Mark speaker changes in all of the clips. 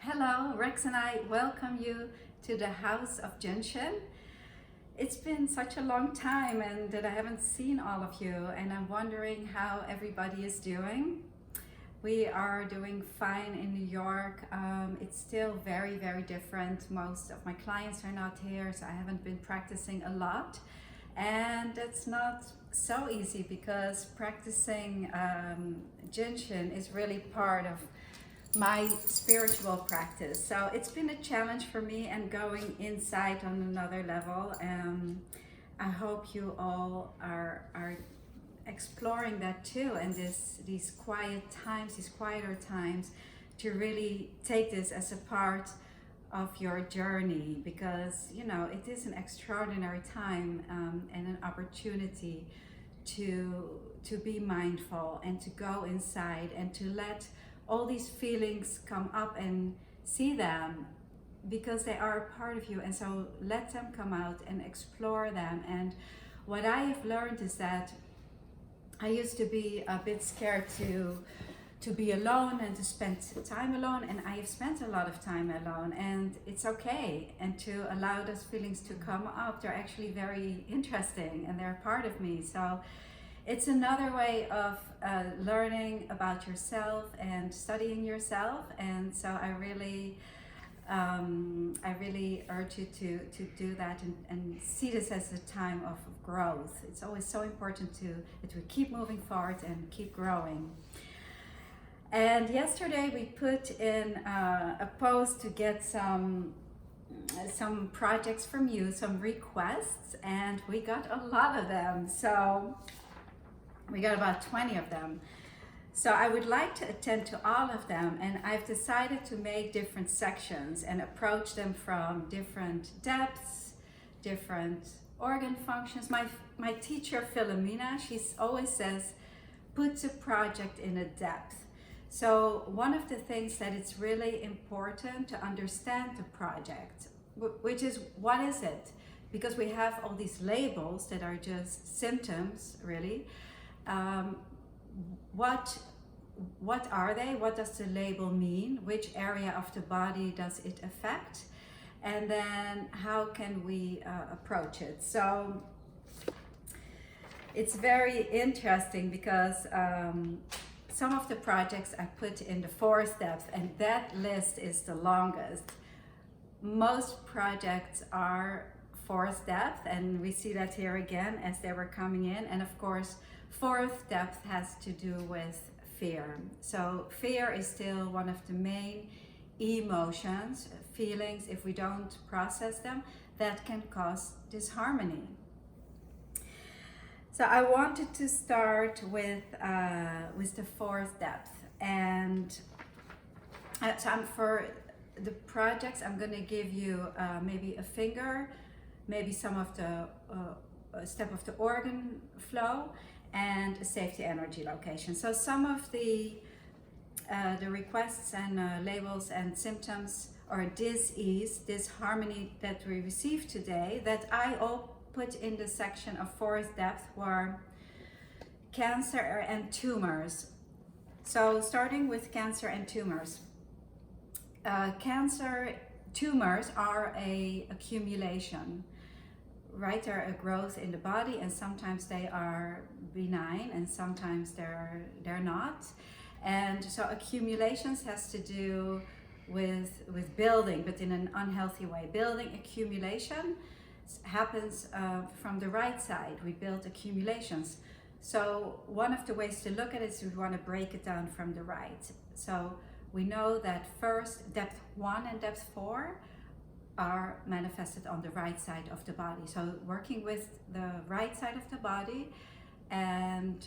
Speaker 1: Hello, Rex and I welcome you to the House of Gentian. It's been such a long time and that I haven't seen all of you, and I'm wondering how everybody is doing. We are doing fine in New York. It's still very, very different. Most of my clients are not here, so I haven't been practicing a lot. And it's not so easy because practicing Gentian is really part of my spiritual practice. So it's been a challenge for me and going inside on another level. I hope you all are exploring that too, and these quiet times, these quieter times, to really take this as a part of your journey, because it is an extraordinary time and an opportunity to be mindful and to go inside and to let all these feelings come up and see them, because they are a part of you, and so let them come out and explore them. And what I have learned is that I used to be a bit scared to be alone and to spend time alone, and I have spent a lot of time alone, and it's okay. And to allow those feelings to come up, they're actually very interesting and they're part of me. So it's another way of learning about yourself and studying yourself. And so I really urge you to do that and see this as a time of growth. It's always so important that we keep moving forward and keep growing. And yesterday we put in a post to get some projects from you, some requests, and we got a lot of them. So we got about 20 of them. So I would like to attend to all of them, and I've decided to make different sections and approach them from different depths, different organ functions. My teacher Philomena, she always says, put a project in a depth. So one of the things that it's really important to understand the project, which is, what is it? Because we have all these labels that are just symptoms, really. What are they? What does the label mean? Which area of the body does it affect? And then how can we approach it? So it's very interesting because some of the projects I put in the fourth depth, and that list is the longest. Most projects are fourth depth, and we see that here again as they were coming in. And of course, fourth depth has to do with fear. So fear is still one of the main emotions, feelings. If we don't process them, that can cause disharmony. So I wanted to start with the fourth depth, and for the projects, I'm going to give you maybe a finger, maybe some of the step of the organ flow, and a safety energy location. So some of the requests and labels and symptoms, or dis-ease, disharmony that we received today, that I all put in the section of fourth depth, were cancer and tumors. So starting with cancer and tumors. Cancer tumors are a accumulation, right? They're a growth in the body, and sometimes they are benign and sometimes they're not. And so accumulations has to do with building, but in an unhealthy way. Building accumulation happens from the right side. We build accumulations. So one of the ways to look at it is we want to break it down from the right. So we know that first depth 1 and depth 4 are manifested on the right side of the body. So working with the right side of the body and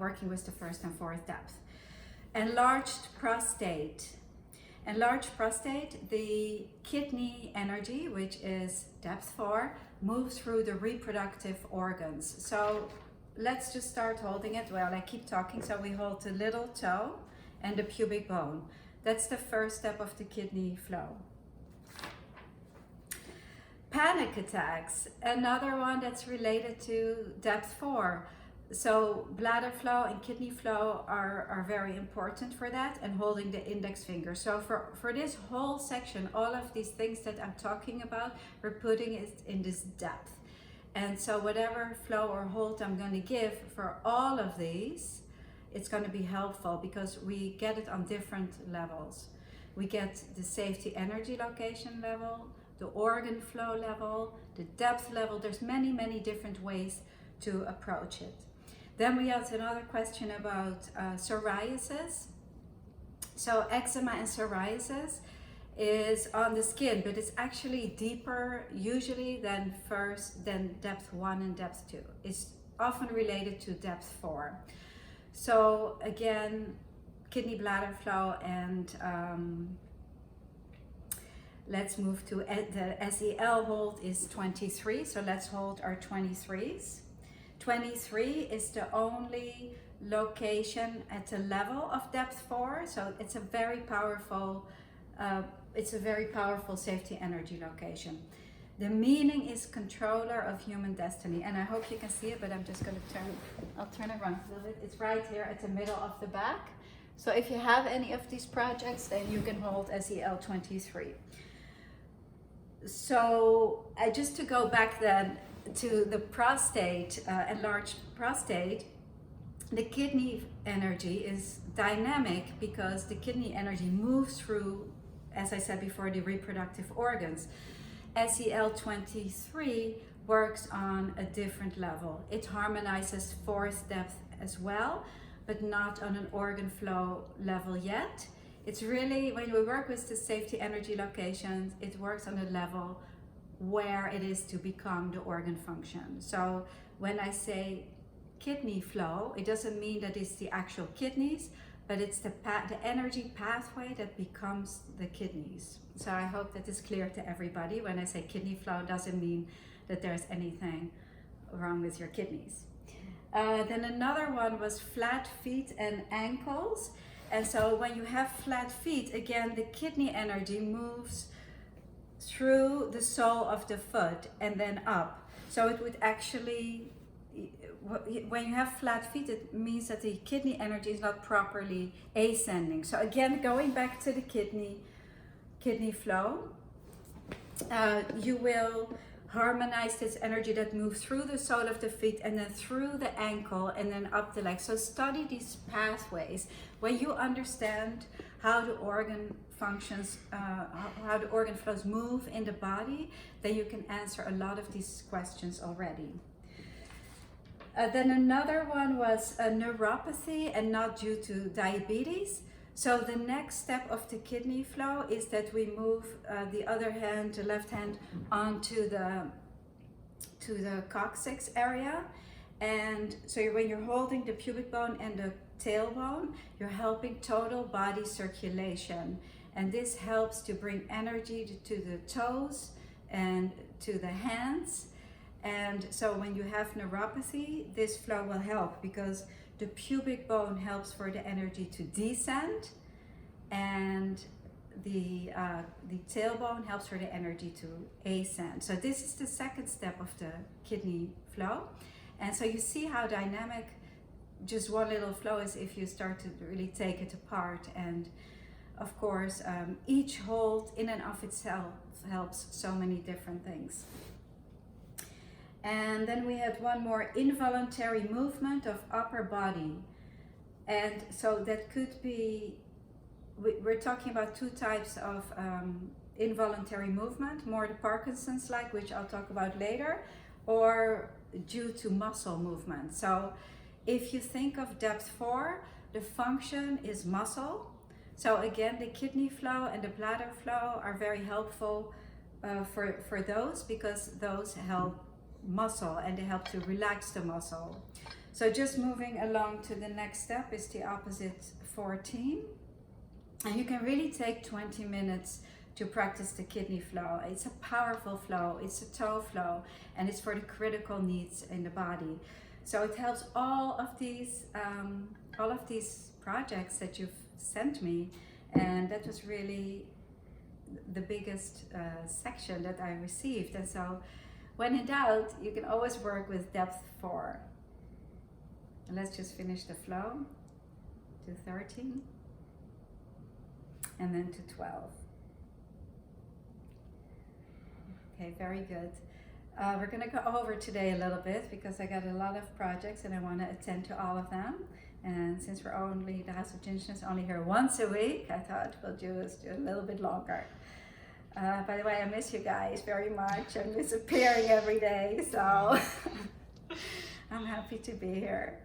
Speaker 1: working with the first and fourth depth. Enlarged prostate. Enlarged prostate, the kidney energy, which is depth 4, moves through the reproductive organs. So let's just start holding it. Well, I keep talking. So we hold the little toe and the pubic bone. That's the first step of the kidney flow. Panic attacks, another one that's related to depth 4. So bladder flow and kidney flow are very important for that, and holding the index finger. So for this whole section, all of these things that I'm talking about, we're putting it in this depth. And so whatever flow or hold I'm going to give for all of these, it's going to be helpful because we get it on different levels. We get the safety energy location level, the organ flow level, the depth level. There's many different ways to approach it. Then we have another question about psoriasis. So eczema and psoriasis is on the skin, but it's actually deeper usually than depth 1 and depth 2. It's often related to depth 4. So again, kidney bladder flow, and let's move to the SEL hold is 23. So let's hold our 23s. 23 is the only location at the level of depth 4. So it's a very powerful safety energy location. The meaning is controller of human destiny, and I hope you can see it, but I'm just going to I'll turn it around a little bit. It's right here at the middle of the back. So if you have any of these projects, then you can hold SEL 23. So just to go back then to the prostate, enlarged prostate, the kidney energy is dynamic because the kidney energy moves through, as I said before, the reproductive organs. SEL 23 works on a different level. It harmonizes fourth depth as well, but not on an organ flow level yet. It's really, when we work with the safety energy locations, it works on a level where it is to become the organ function. So when I say kidney flow, it doesn't mean that it's the actual kidneys, but it's the energy pathway that becomes the kidneys. So I hope that is clear to everybody. When I say kidney flow, it doesn't mean that there's anything wrong with your kidneys. Then another one was flat feet and ankles. And so when you have flat feet, again, the kidney energy moves through the sole of the foot and then up. So it would actually, when you have flat feet, it means that the kidney energy is not properly ascending. So again, going back to the kidney flow, you will harmonize this energy that moves through the sole of the feet and then through the ankle and then up the leg. So study these pathways. When you understand how the organ functions, how the organ flows move in the body, then you can answer a lot of these questions already. Then another one was a neuropathy, and not due to diabetes. So the next step of the kidney flow is that we move the other hand, the left hand, onto the coccyx area. And so when you're holding the pubic bone and the tailbone, you're helping total body circulation. And this helps to bring energy to the toes and to the hands. And so when you have neuropathy, this flow will help because the pubic bone helps for the energy to descend, and the tailbone helps for the energy to ascend. So this is the second step of the kidney flow. And so you see how dynamic just one little flow is if you start to really take it apart. And of course, each hold in and of itself helps so many different things. And then we had one more, involuntary movement of upper body. And so that could be, we're talking about two types of involuntary movement, more the Parkinson's-like, which I'll talk about later, or due to muscle movement. So if you think of depth 4, the function is muscle. So again, the kidney flow and the bladder flow are very helpful for those, because those help muscle and they help to relax the muscle. So just moving along to the next step is the opposite 14. And you can really take 20 minutes to practice the kidney flow. It's a powerful flow, it's a toe flow, and it's for the critical needs in the body. So it helps all of these projects that you've sent me, and that was really the biggest section that I received. And so when in doubt, you can always work with depth 4. And let's just finish the flow to 13 and then to 12. Okay, very good. We're going to go over today a little bit because I got a lot of projects and I want to attend to all of them. And since the House of Ginshen is only here once a week, I thought we'll do a little bit longer. By the way, I miss you guys very much. I'm disappearing every day, so I'm happy to be here.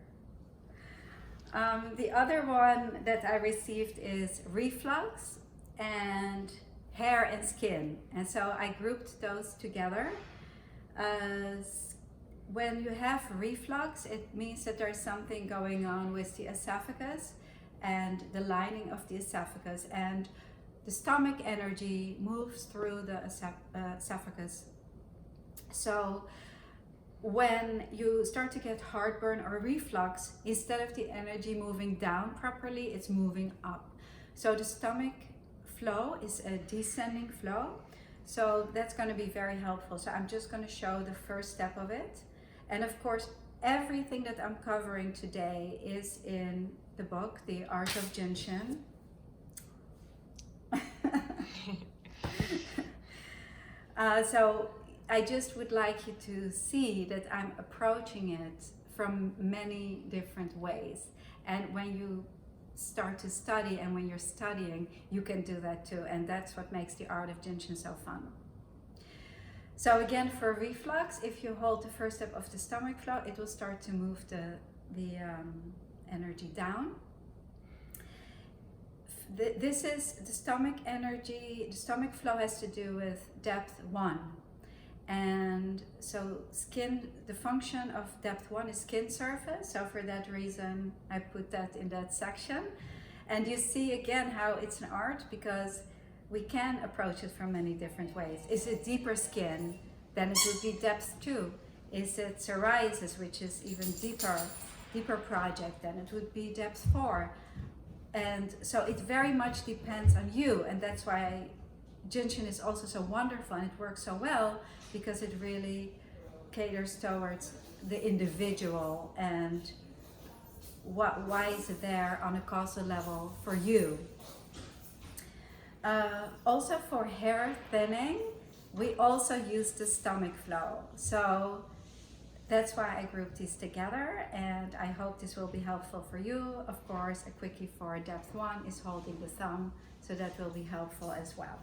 Speaker 1: The other one that I received is reflux and hair and skin. And so I grouped those together. When you have reflux, it means that there's something going on with the esophagus and the lining of the esophagus, and the stomach energy moves through the esophagus. So when you start to get heartburn or reflux, instead of the energy moving down properly, it's moving up. So the stomach flow is a descending flow. So that's going to be very helpful. So I'm just going to show the first step of it. And of course, everything that I'm covering today is in the book, The Art of Ginshen. So I just would like you to see that I'm approaching it from many different ways. And when you start to study and when you're studying, you can do that too. And that's what makes the Art of Ginshen so fun. So again, for reflux, if you hold the first step of the stomach flow, it will start to move the energy down. This is the stomach energy. The stomach flow has to do with depth 1. And so the function of depth 1 is skin surface. So for that reason, I put that in that section. And you see again how it's an art, because we can approach it from many different ways. Is it deeper skin? Then it would be depth 2. Is it psoriasis, which is even deeper project? Then it would be depth 4. And so it very much depends on you. And that's why Ginshen is also so wonderful and it works so well, because it really caters towards the individual and why is it there on a causal level for you. Also for hair thinning, we also use the stomach flow. So that's why I grouped these together, and I hope this will be helpful for you. Of course, a quickie for depth 1 is holding the thumb, so that will be helpful as well.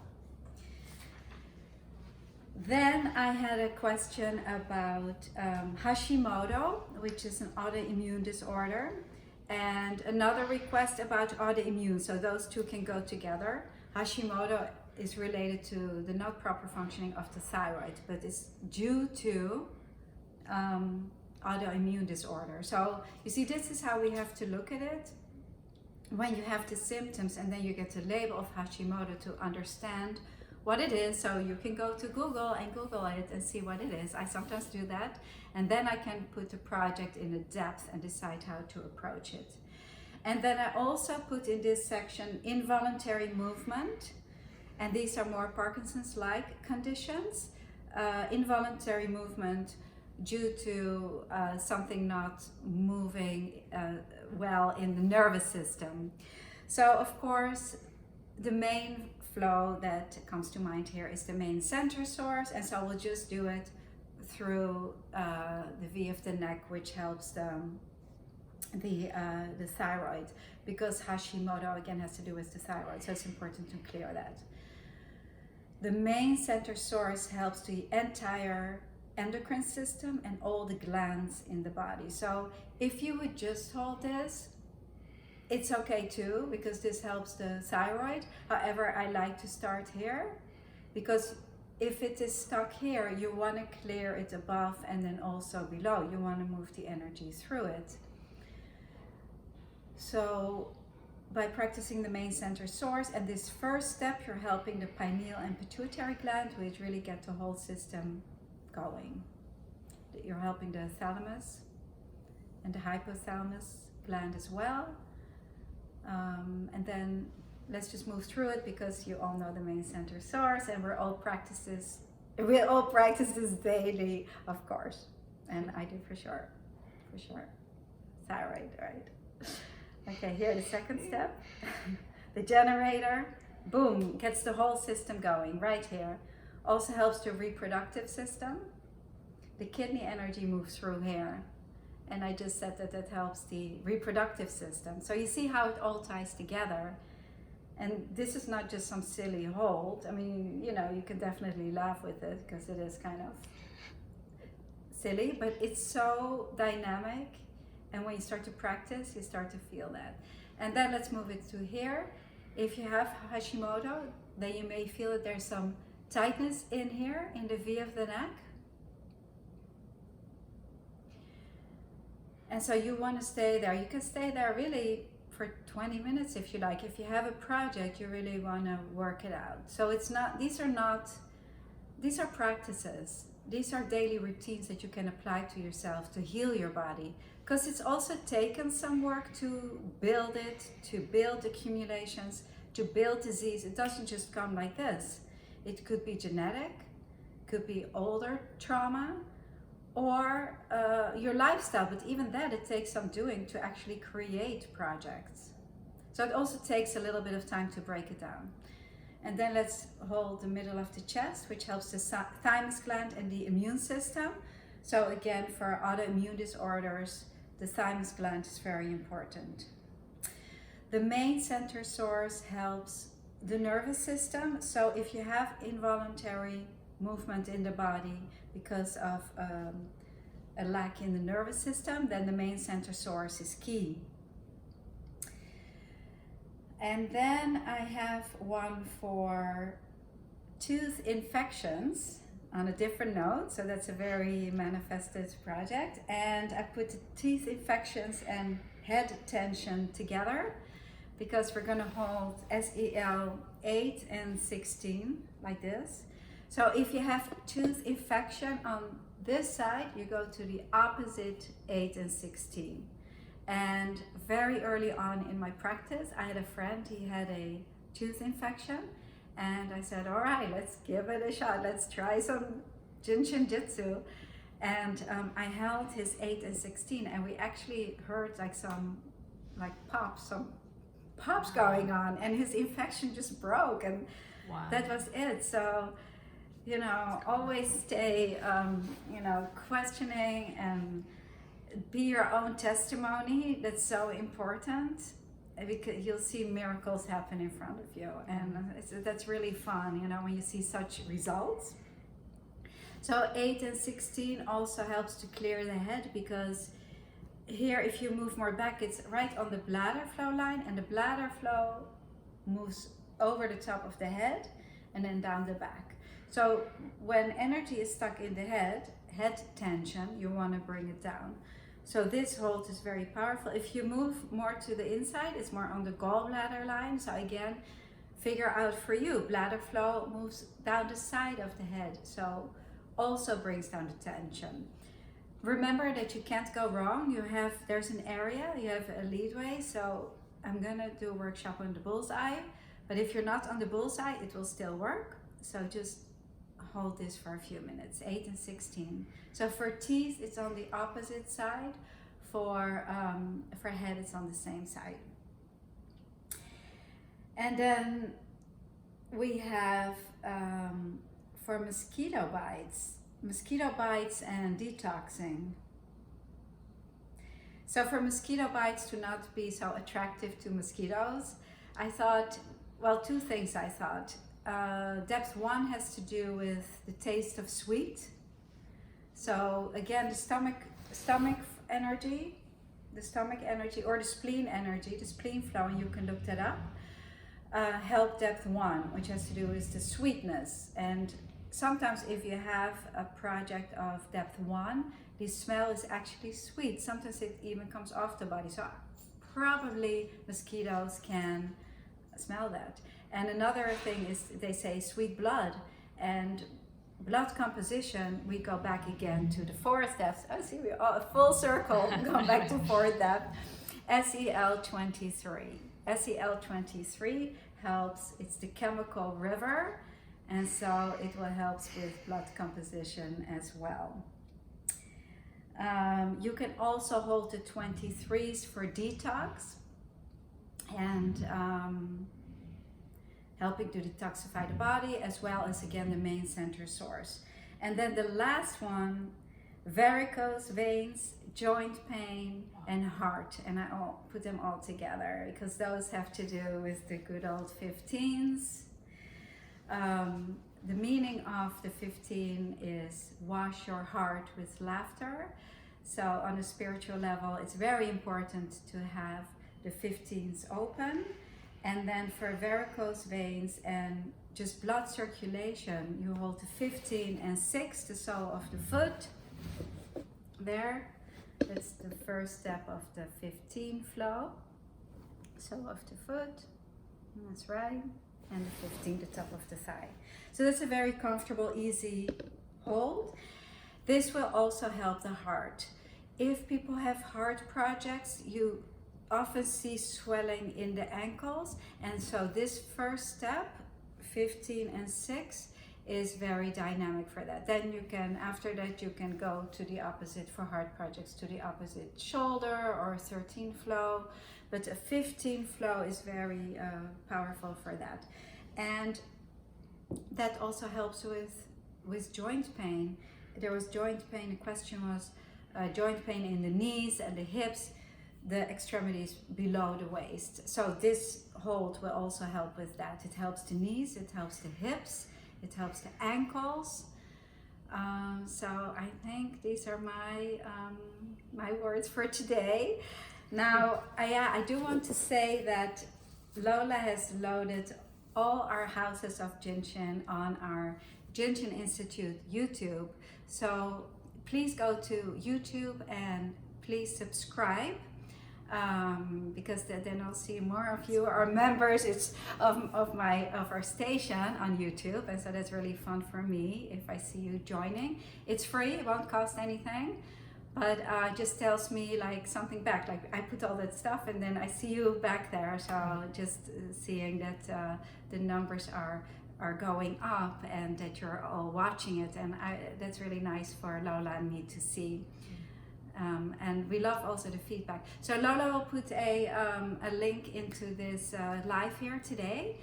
Speaker 1: Then I had a question about Hashimoto, which is an autoimmune disorder, and another request about autoimmune, so those two can go together. Hashimoto is related to the not proper functioning of the thyroid, but it's due to autoimmune disorder. So you see, this is how we have to look at it. When you have the symptoms and then you get the label of Hashimoto to understand what it is, so you can go to Google and Google it and see what it is. I sometimes do that, and then I can put the project in a depth and decide how to approach it. And then I also put in this section involuntary movement, and these are more Parkinson's-like conditions. Involuntary movement due to something not moving well in the nervous system. So of course, the main flow that comes to mind here is the main center source, and so we'll just do it through the V of the neck, which helps the thyroid, because Hashimoto again has to do with the thyroid, so it's important to clear that. The main center source helps the entire endocrine system and all the glands in the body. So if you would just hold this, it's okay too, because this helps the thyroid. However, I like to start here, because if it is stuck here, you want to clear it above and then also below. You want to move the energy through it. So by practicing the main center source and this first step, you're helping the pineal and pituitary gland, which really get the whole system going. You're helping the thalamus and the hypothalamus gland as well. And then let's just move through it, because you all know the main center source, and we all practice this daily, of course. And I do for sure. thyroid, right? Okay, here the second step. The generator, boom, gets the whole system going right here. Also helps the reproductive system. The kidney energy moves through here. And I just said that that helps the reproductive system. So you see how it all ties together. And this is not just some silly hold. I mean, you know, you can definitely laugh with it because it is kind of silly, but it's so dynamic. And when you start to practice, you start to feel that. And then let's move it to here. If you have Hashimoto, then you may feel that there's some tightness in here, in the V of the neck. And so you want to stay there. You can stay there really for 20 minutes if you like. If you have a project, you really want to work it out. So it's not, these are practices. These are daily routines that you can apply to yourself to heal your body. Because it's also taken some work to build it, to build accumulations, to build disease. It doesn't just come like this. It could be genetic, could be older trauma, or your lifestyle, but even that, it takes some doing to actually create projects. So it also takes a little bit of time to break it down. And then let's hold the middle of the chest, which helps the thymus gland and the immune system. So again, for autoimmune disorders, the thymus gland is very important. The main center source helps the nervous system. So if you have involuntary movement in the body because of a lack in the nervous system, then the main center source is key. And then I have one for tooth infections on a different note. So that's a very manifested project. And I put the teeth infections and head tension together because we're going to hold SEL 8 and 16 like this. So if you have tooth infection on this side, you go to the opposite 8 and 16. And very early on in my practice, I had a friend, he had a tooth infection. And I said, all right, let's give it a shot. Let's try some Jinshin Jitsu. And I held his 8 and 16, and we actually heard some pops going on, and his infection just broke, and wow. That was it. So, you know, always stay, questioning and be your own testimony. That's so important, because you'll see miracles happen in front of you, and that's really fun, you know, when you see such results. So 8 and 16 also helps to clear the head, because here, if you move more back, it's right on the bladder flow line, and the bladder flow moves over the top of the head and then down the back. So when energy is stuck in the head tension, you want to bring it down. So this hold is very powerful. If you move more to the inside, it's more on the gallbladder line. So again, figure out for you, bladder flow moves down the side of the head. So also brings down the tension. Remember that you can't go wrong. There's an area, you have a leadway. So I'm gonna do a workshop on the bullseye, but if you're not on the bullseye, it will still work. So just hold this for a few minutes, 8 and 16. So for teeth, it's on the opposite side. For head, it's on the same side. And then we have for mosquito bites and detoxing. So for mosquito bites to not be so attractive to mosquitoes, I thought, well, two things I thought. Depth 1 has to do with the taste of sweet. So again, the stomach energy or the spleen energy, the spleen flow, and you can look that up, help depth 1, which has to do with the sweetness. And sometimes if you have a project of depth 1, the smell is actually sweet. Sometimes it even comes off the body. So probably mosquitoes can smell that. And another thing is, they say sweet blood, and blood composition, we go back again to the 4th depth. I see we are a full circle, going back to 4th depth. SEL 23. SEL 23 helps, it's the chemical river, and so it will help with blood composition as well. You can also hold the 23s for detox and helping to detoxify the body, as well as again the main center source. And then the last one, varicose veins, joint pain, and heart. And I put them all together because those have to do with the good old 15s. The meaning of the 15 is wash your heart with laughter. So on a spiritual level, it's very important to have the 15s open. And then for varicose veins and just blood circulation, you hold the 15 and 6, the sole of the foot. There, that's the first step of the 15 flow. Sole of the foot, that's right. And the 15, the top of the thigh. So that's a very comfortable, easy hold. This will also help the heart. If people have heart projects, you often see swelling in the ankles, and so this first step, 15 and 6, is very dynamic for that. Then you can, after that, you can go to the opposite for heart projects, to the opposite shoulder or 13 flow, but a 15 flow is very powerful for that. And that also helps with joint pain. There was joint pain, the question was joint pain in the knees and the hips, the extremities below the waist. So this hold will also help with that. It helps the knees, it helps the hips, it helps the ankles. So I think these are my words for today. Now, I do want to say that Lola has loaded all our houses of Jinshin on our Jinshin Institute YouTube. So please go to YouTube and please subscribe. Because then I'll see more of you are members. It's of our station on YouTube, and so that's really fun for me if I see you joining. It's free, it won't cost anything, but just tells me like something back. Like I put all that stuff, and then I see you back there. So just seeing that the numbers are going up and that you're all watching it, and that's really nice for Lola and me to see. And we love also the feedback. So Lola will put a link into this live here today.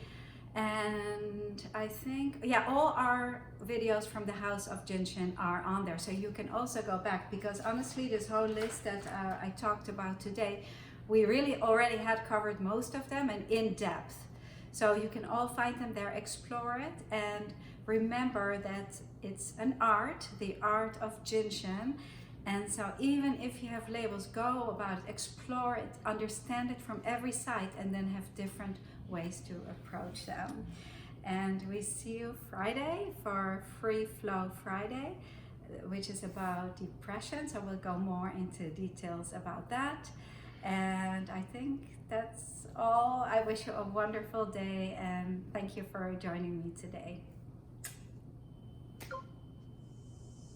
Speaker 1: And I think, all our videos from the House of Jinshin are on there. So you can also go back, because honestly, this whole list that I talked about today, we really already had covered most of them and in depth. So you can all find them there, explore it, and remember that it's an art, the art of Jinshin. And so even if you have labels, go about it, explore it, understand it from every side, and then have different ways to approach them. And we see you Friday for Free Flow Friday, which is about depression. So we'll go more into details about that. And I think that's all. I wish you a wonderful day, and thank you for joining me today.